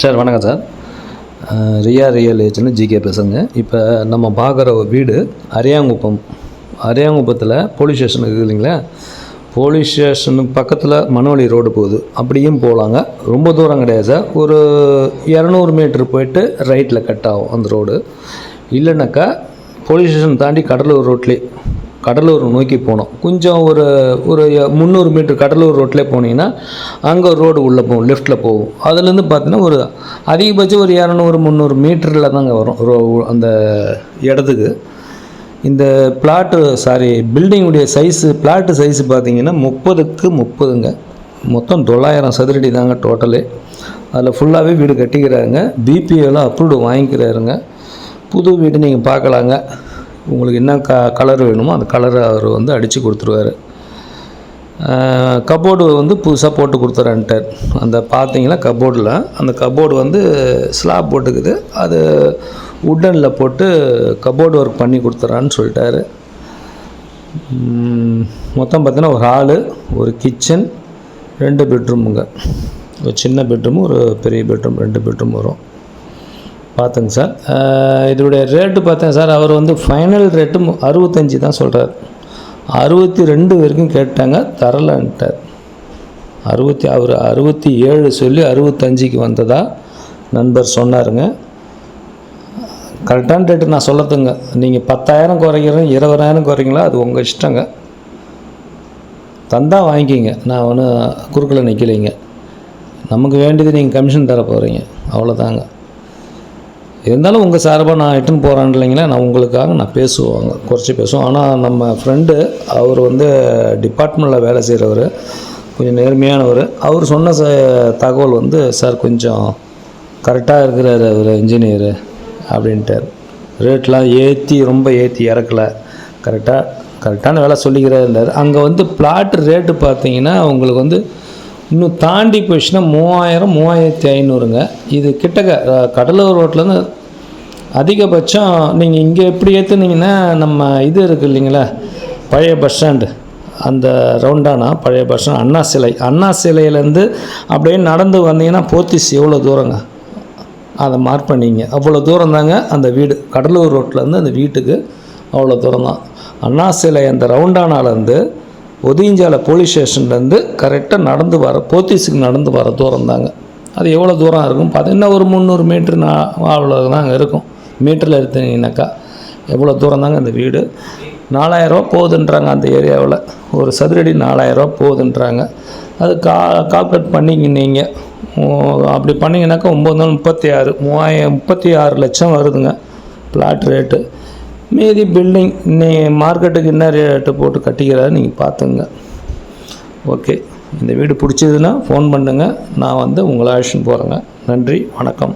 Sir வணக்கம் sir. Real ஏஜ்னு GK பேசுங்க. இப்போ நம்ம பார்க்குற ஒரு வீடு அரியாங்குப்பத்தில் போலீஸ் ஸ்டேஷன் இருக்குது இல்லைங்களா? போலீஸ் ஸ்டேஷனுக்கு பக்கத்தில் மணவழி ரோடு போகுது. அப்படியும் போகலாங்க, ரொம்ப தூரம் கிடையாது சார். ஒரு 200 மீட்ரு போய்ட்டு ரைட்டில் கட் ஆகும் அந்த ரோடு. இல்லைனாக்கா போலீஸ் ஸ்டேஷன் தாண்டி கடலூர் நோக்கி போனோம். கொஞ்சம் ஒரு 300 மீட்ரு கடலூர் ரோட்டில் போனீங்கன்னா அங்கே ஒரு ரோடு உள்ளே போகும், லெஃப்ட்டில் போகும். அதுலேருந்து பார்த்தீங்கன்னா ஒரு அதிகபட்சம் ஒரு 200-300 மீட்டரில் தாங்க வரும் அந்த இடத்துக்கு. இந்த பில்டிங்குடைய பிளாட்டு சைஸு பார்த்தீங்கன்னா 30க்கு 30ங்க. மொத்தம் 900 சதுரடி தாங்க டோட்டலு. அதில் ஃபுல்லாகவே வீடு கட்டிக்கிறாருங்க. பிபிஓலாம் அப்ரூவ்டு வாங்கிக்கிறாருங்க. புது வீடு நீங்கள் பார்க்கலாங்க. உங்களுக்கு என்ன கலர் வேணுமோ அந்த கலரை அவர் அடித்து கொடுத்துருவார். கபோர்டு புதுசாக போட்டு கொடுத்துறான்ட்டார். அந்த பார்த்தீங்களா கபோர்டில், அந்த கபோர்டு ஸ்லாப் போட்டுக்குது. அது உட்டனில் போட்டு கபோர்டு ஒர்க் பண்ணி கொடுத்துறான்னு சொல்லிட்டாரு. மொத்தம் பார்த்தீங்கன்னா ஒரு ஹாலு, ஒரு கிச்சன், 2 பெட்ரூமுங்க. ஒரு சின்ன பெட்ரூமு, ஒரு பெரிய பெட்ரூம், 2 பெட்ரூம் வரும். பார்த்துங்க சார். இதோடைய ரேட்டு பார்த்தேன் சார். அவர் ஃபைனல் ரேட்டு 65 தான் சொல்கிறார். 62 வரைக்கும் கேட்டாங்க, தரலன்ட்டார். அவர் 67 சொல்லி 65க்கு வந்ததா நண்பர் சொன்னாருங்க. கரெக்டான ரேட்டு நான் சொல்லத்துங்க. நீங்கள் 10,000 குறைக்கிறேன், 20,000 குறைங்களா, அது உங்கள் இஷ்டங்க. தந்தால் வாங்கிக்கிங்க, நான் ஒன்றும் குறுக்கில் நிற்கலைங்க. நமக்கு வேண்டியது நீங்கள் கமிஷன் தர போகிறீங்க, அவ்வளோதாங்க. இருந்தாலும் உங்கள் சார்பாக நான் இட்டுன்னு போகிறேன் இல்லைங்களா, நான் உங்களுக்காக நான் குறைச்சி பேசுவோம். ஆனால் நம்ம ஃப்ரெண்டு அவர் டிபார்ட்மெண்ட்டில் வேலை செய்கிறவர், கொஞ்சம் நேர்மையானவர். அவர் சொன்ன தகவல் சார் கொஞ்சம் கரெக்டாக இருக்கிறார் அவர் இன்ஜினியரு அப்படின்ட்டார். ரேட்லாம் ரொம்ப ஏற்றி இறக்கலை, கரெக்டான வேலை சொல்லிக்கிறார் இருந்தார். அங்கே பிளாட்டு ரேட்டு பார்த்தீங்கன்னா உங்களுக்கு இன்னும் தாண்டி போயிடுச்சுன்னா 3,000-3,500ங்க. இது கிட்டக்க கடலூர் ரோட்லேருந்து அதிகபட்சம் நீங்கள் இங்கே எப்படி ஏற்றுனீங்கன்னா நம்ம இது இருக்குது இல்லைங்களா, பழைய பஸ் ஸ்டாண்டு, அந்த ரவுண்டானா பழைய பஸ் ஸ்டாண்ட், அண்ணா சிலையிலேருந்து அப்படியே நடந்து வந்தீங்கன்னா போத்தீஸ் எவ்வளோ தூரங்க, அதை மார்க் பண்ணிங்க. அவ்வளோ தூரம் தாங்க அந்த வீடு. கடலூர் ரோட்லேருந்து அந்த வீட்டுக்கு அவ்வளோ தூரம் தான். அண்ணா சிலை அந்த ரவுண்டானாலேருந்து ஒதியஞ்சாலை போலீஸ் ஸ்டேஷன்லேருந்து கரெக்டாக போத்தீஸுக்கு நடந்து வர தூரம் தாங்க. அது எவ்வளோ தூரம் இருக்கும் பார்த்தீங்கன்னா ஒரு 300 மீட்ரு அவ்வளோதாங்க இருக்கும். மீட்டரில் எடுத்தீங்கன்னாக்கா எவ்வளோ தூரம் தாங்க அந்த வீடு. 4,000 ரூபா போகுதுன்றாங்க அந்த ஏரியாவில். ஒரு சதுரடி 4,000 ரூபா போகுதுன்றாங்க. அது கால்குலேட் பண்ணிங்க நீங்கள். அப்படி பண்ணிங்கனாக்கா 36 லட்சம் வருதுங்க பிளாட் ரேட்டு. மீதி பில்டிங் மார்க்கெட்டுக்கு என்ன ரேட்டு போட்டு கட்டிக்கிறாரு நீங்கள் பார்த்துங்க. ஓகே, இந்த வீடு பிடிச்சதுன்னா ஃபோன் பண்ணுங்கள். நான் உங்களை அழைச்சின்னு போகிறேங்க. நன்றி, வணக்கம்.